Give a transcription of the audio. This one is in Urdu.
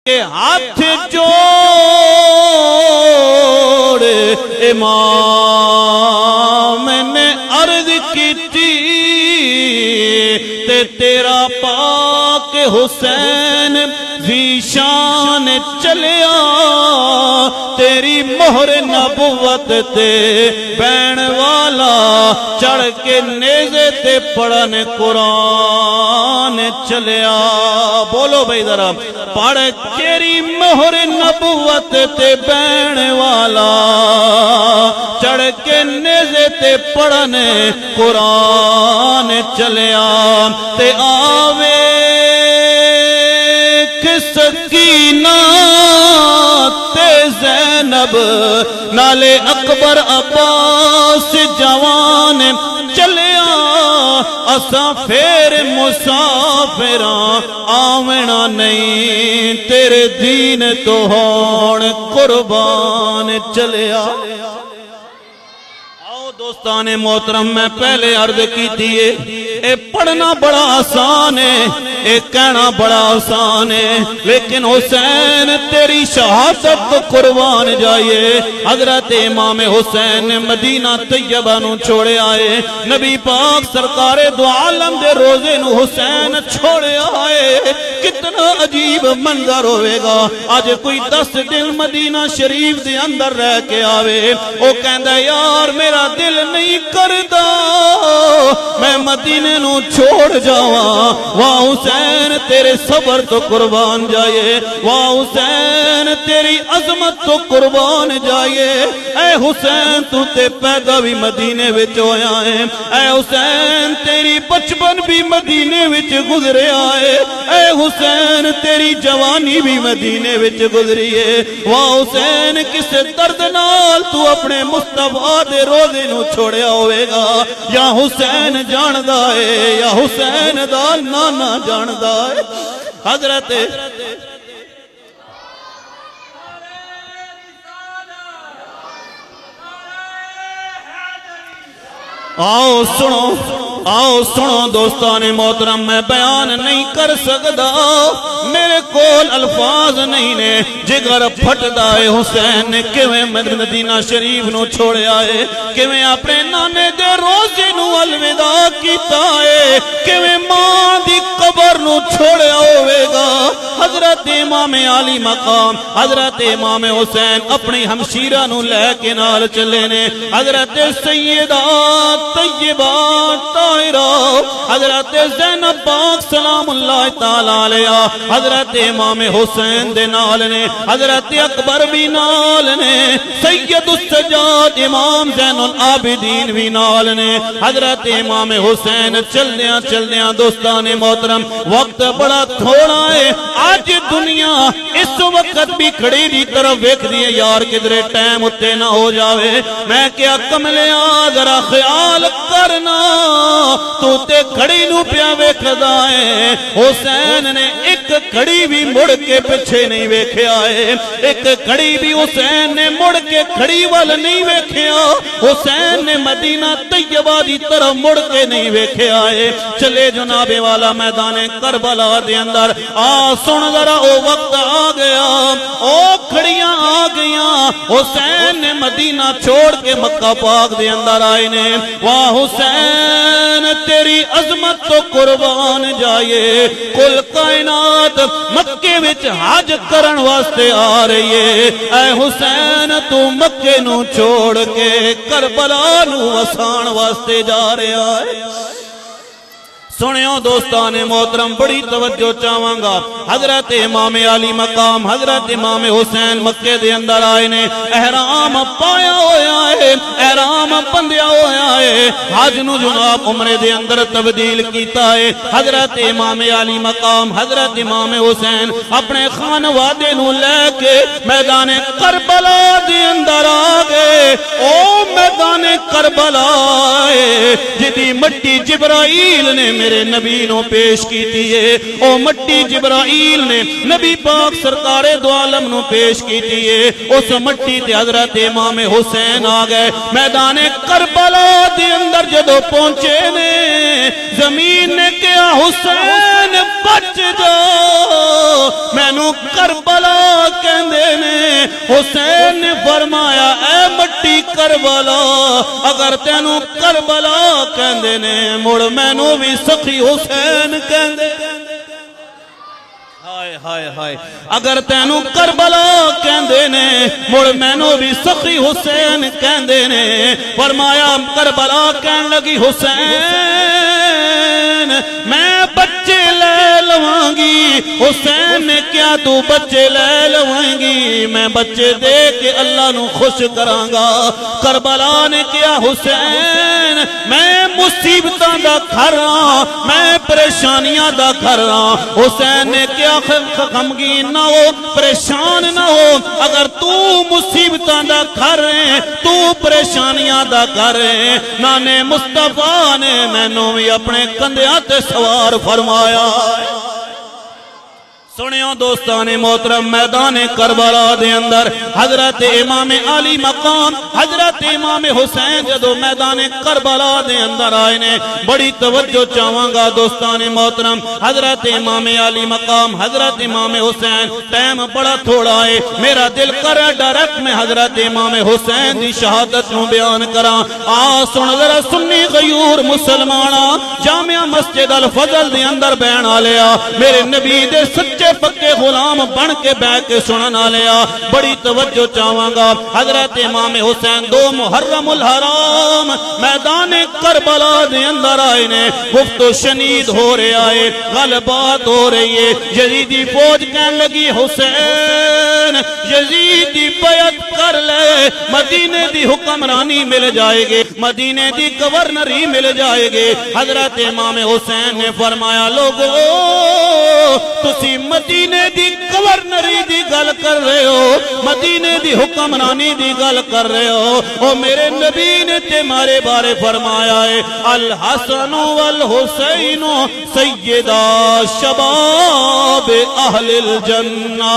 کے ہاتھ جوڑ امام نے عرض کی تھی تیرا پاک حسین ذیشان چلیا تیری مہر نبوت تے بین والا چڑھ کے نیزے تے پڑھن قرآن چلیا بولو بھائی ذرا پڑھ تیری مہر نبوت تے بین والا چڑھ کے نیزے تے پڑھن قرآن چلیا تے آوے سکینہ تے زینب نالے اکبر عباس جوان چلیا اساں پھر مسافراں آونا نہیں تیرے دین تو ہون قربان چلیا دوستان محترم میں پہلے عرض کی تھی اے پڑھنا بڑا آسان ہے اے کہنا بڑا آسان ہے لیکن حسین تیری شہادت تو قربان جائے حضرت امام حسین نے مدینہ طیبہ نو چھوڑے آئے نبی پاک سرکار دو عالم دے روزے نو حسین چھوڑے آئے کتنا عجیب منظر ہوئے گا آج کوئی 10 دن مدینہ شریف دے اندر رہ کے آوے او کہندہ یار میرا دل نہیں کردا میں مدینے نو چھوڑ جاواں واہ حسین تیرے صبر تو قربان جائے واہ حسین تیری عظمت تو قربان جائے اے حسین تو تے پیدا بھی مدینے وچ ہویا ہے اے حسین تیری بچپن بھی مدینے وچ گزرے آئے اے حسین تیری جوانی بھی مدینے وچ گزری ہے واہ حسین کس درد نال تو اپنے مصطفیٰ دے روزے نو چھوڑیا ہوئے گا یا حسین جاندہ ہے یا حسین دا نانا جاندہ ہے حضرت آؤ سنو دوستان محترم میں بیان نہیں کر سکتا میرے کول الفاظ نہیں نے جگر پھٹ دائے حسین نے کیویں مدینہ شریف نو چھوڑے آئے کیویں اپنے نانے دے روزے نو الوداع کیتا ہے کیویں ماں دی قبر نو چھوڑے ہوئے گا حضرت امام علی مقام حضرت امام حسین اپنی ہمشیرہ نو لے کے نال چلے نے حضرت سیدہ طیبہ طاہرہ حضرت زینب پاک سلام اللہ تعالیٰ علیہ حضرت امام حسین دے نال نے حضرت اکبر بھی نال نے سید السجاد امام زین العابدین بھی نال نے حضرت امام حسین چلدیاں دوستان محترم وقت بڑا تھوڑا ہے آج دنیا اس وقت بھی کھڑی دی طرف ویکھ دی یار کدرے ٹائم اتے نہ ہو جاوے میں کیا کملیا ذرا خیال کرنا تو تے کھڑی نو پیا ویکھدا ہے حسین نے ایک کھڑی بھی مڑ کے پیچھے نہیں ویکھیا ہے ایک کھڑی بھی حسین نے مڑ کے کھڑی وال نہیں ویکھیا حسین نے مدینہ طیبہ دی طرف مڑ کے نہیں ویکھیا ہے چلے جناب والا میدان کربلا دے اندر سن ذرا او وقت آ گیا او کھڑیاں آ گیاں حسین نے مدینہ چھوڑ کے مکہ پاک دے اندر آئے نے واہ حسین تیری عظمت تو قربان جائے کل کائنات مکے وچ حج کرن واسطے آ رہی ہے اے حسین تو مکے نو چھوڑ کے کربلا نو وسان واسطے جا رہا ہے سنیو دوستان محترم بڑی توجہ چاہواں گا حضرت امام علی مقام حضرت امام حسین مکے دے اندر آئے نے احرام پایا ہویا ہے احرام بندیا ہویا ہے حج نو جناب عمرے دے اندر تبدیل کیتا ہے حضرت امام علی مقام حضرت امام حسین اپنے خانوادے نو لے کے میدان کربلا دے اندر آ گئے او میدان کربلا جدی مٹی جبرائیل نے میرے نبی نو پیش کیتی ہے او مٹی جبرائیل نے نبی پاک سرکار دو عالم نو پیش کیتی ہے اس مٹی تے حضرت امام حسین آ گئے میدان کربلا دے اندر جدو پہنچے نے زمین نے کہا حسین بچ جا مینو کربلا کہندے نے حسین نے فرمایا اے مٹی کربلا اگر تینو کربلا کہندے نے مڑ مینو بھی سخی حسین کہندے ہائے ہائے ہائے اگر تینو کربلا کہندے نے مڑ مینو بھی سخی حسین کہندے نے فرمایا کربلا کہن لگی حسین میں بچے لے لوانگی حسین نے کیا تو بچے لے لوانگی میں بچے دے کے اللہ نو خوش کرانگا کربلا نے کیا حسین میں مصیبتاں دا گھر ہاں میں پریشانیاں دا گھر ہاں حسین نے کیا غمگین نہ ہو پریشان نہ ہو اگر تو مصیبتاں دا گھر ہے تو پریشانیاں دا گھر ہے نانے مصطفیٰ نے مینوں بھی اپنے کندھیاں تے سوار فرمایا سنیو دوستان محترم میدان کربلا دے اندر حضرت امام علی مقام حضرت امام حسین جدو میدان کربلا دے اندر آئے نے بڑی توجہ چاہواں گا دوستان محترم حضرت امام علی مقام حضرت امام حسین ٹائم بڑا تھوڑا ہے میرا دل کر ڈائریکٹ میں حضرت امام حسین دی شہادت نو بیان کراں سن ذرا سنی غیور مسلمانہ جامعہ مسجد الفضل دے اندر بیان آ لیا میرے نبی دے سچے پکے غلام بن کے بیٹھ کے سننا لیا بڑی توجہ چاہواں گا حضرت امام حسین 2 محرم الحرام میدان کربلا دے اندر آئے نے گفت و شنید ہو رہے آئے غلبات ہو رہی ہے یزیدی فوج کہنے لگی حسین یزیدی بیعت کر لے مدینے دی حکمرانی مل جائے گی مدینے دی گورنری مل جائے گی حضرت امام حسین نے فرمایا لوگو تسی مدینے دی گورنری دی گل کر رہے ہو مدینے دی حکمرانی دی گل کر رہے ہو او میرے نبی نے تمہارے بارے فرمایا ہے الحسن والحسین سیدہ شباب اہل الجنہ